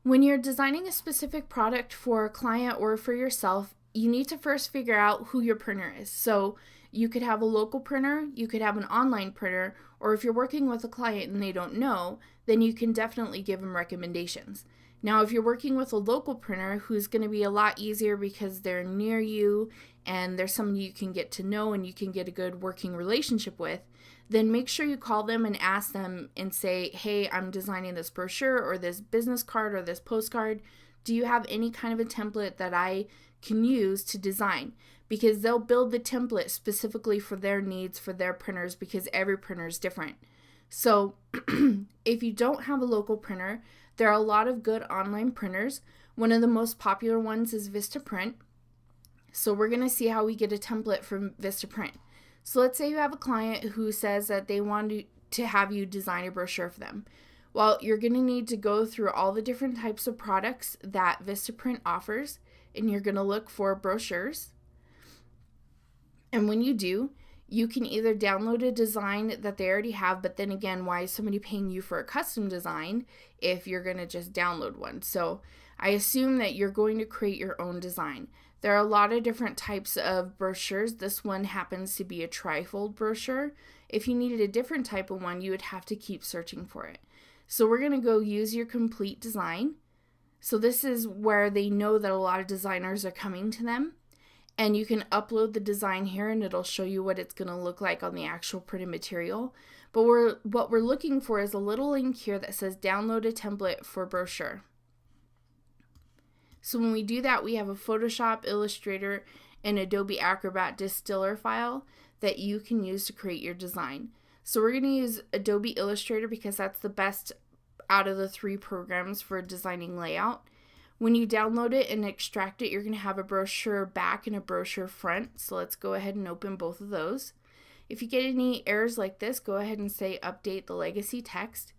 When you're designing a specific product for a client or for yourself, you need to first figure out who your printer is. So you could have a local printer, you could have an online printer, or if you're working with a client and they don't know, then you can definitely give them recommendations. Now, if you're working with a local printer who's going to be a lot easier because they're near you and there's someone you can get to know and you can get a good working relationship with, then make sure you call them and ask them and say, hey, I'm designing this brochure or this business card or this postcard. Do you have any kind of a template that I can use to design? Because they'll build the template specifically for their needs for their printers because every printer is different. So if you don't have a local printer, there are a lot of good online printers. One of the most popular ones is Vistaprint. So we're going to see how we get a template from Vistaprint. So let's say you have a client who says that they want to have you design a brochure for them. Well, you're going to need to go through all the different types of products that Vistaprint offers, and you're going to look for brochures. And when you do, you can either download a design that they already have, but then again, why is somebody paying you for a custom design if you're going to just download one? So I assume that you're going to create your own design. There are a lot of different types of brochures. This one happens to be a trifold brochure. If you needed a different type of one, you would have to keep searching for it. So we're going to go use your complete design. So this is where they know that a lot of designers are coming to them. And you can upload the design here and it'll show you what it's going to look like on the actual printed material. But what we're looking for is a little link here that says download a template for brochure. So when we do that, we have a Photoshop, Illustrator, and Adobe Acrobat distiller file that you can use to create your design. So we're going to use Adobe Illustrator because that's the best out of the 3 programs for designing layout. When you download it and extract it, you're going to have a brochure back and a brochure front. So let's go ahead and open both of those. If you get any errors like this, go ahead and say update the legacy text.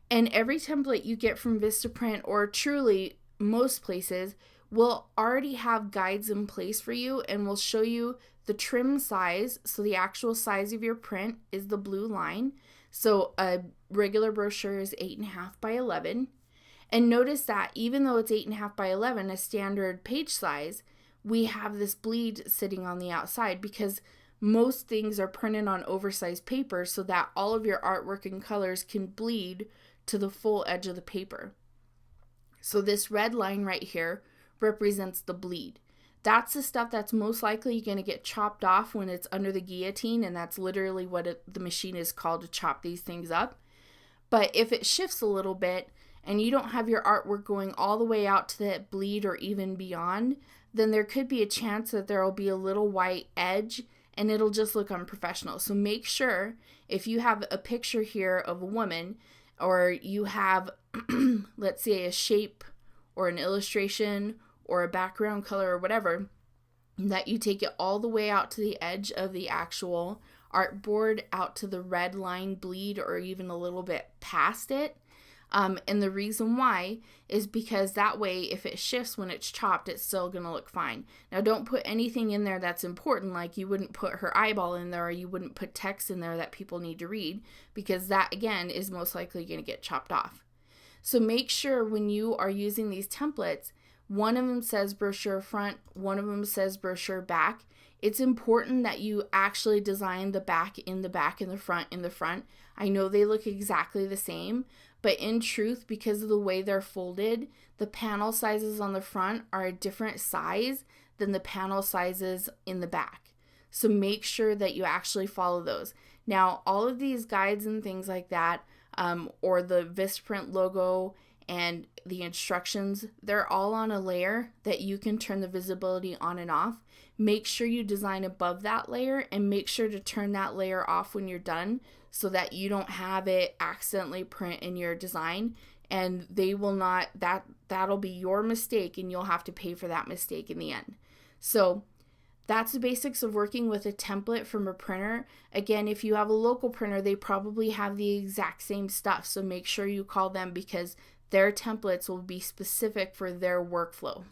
And every template you get from Vistaprint, or truly most places, will already have guides in place for you and will show you the trim size. So the actual size of your print is the blue line. So a regular brochure is 8.5 by 11. And notice that even though it's 8.5 by 11, a standard page size, we have this bleed sitting on the outside because most things are printed on oversized paper so that all of your artwork and colors can bleed to the full edge of the paper. So this red line right here represents the bleed. That's the stuff that's most likely going to get chopped off when it's under the guillotine, and that's literally what the machine is called to chop these things up. But if it shifts a little bit and you don't have your artwork going all the way out to that bleed or even beyond, then there could be a chance that there will be a little white edge and it'll just look unprofessional. So make sure if you have a picture here of a woman, or you have, let's say, a shape or an illustration or a background color or whatever, that you take it all the way out to the edge of the actual artboard, out to the red line bleed or even a little bit past it. And the reason why is because that way, if it shifts when it's chopped, it's still going to look fine. Now, don't put anything in there that's important, like you wouldn't put her eyeball in there or you wouldn't put text in there that people need to read, because that, again, is most likely going to get chopped off. So make sure when you are using these templates, one of them says brochure front, one of them says brochure back. It's important that you actually design the back in the back and the front in the front. I know they look exactly the same, but in truth, because of the way they're folded, the panel sizes on the front are a different size than the panel sizes in the back. So make sure that you actually follow those. Now, all of these guides and things like that, or the Vistaprint logo and the instructions, they're all on a layer that you can turn the visibility on and off. Make sure you design above that layer and make sure to turn that layer off when you're done so that you don't have it accidentally print in your design, and they will not, that'll be your mistake and you'll have to pay for that mistake in the end. So that's the basics of working with a template from a printer. Again, if you have a local printer, they probably have the exact same stuff. So make sure you call them because their templates will be specific for their workflow.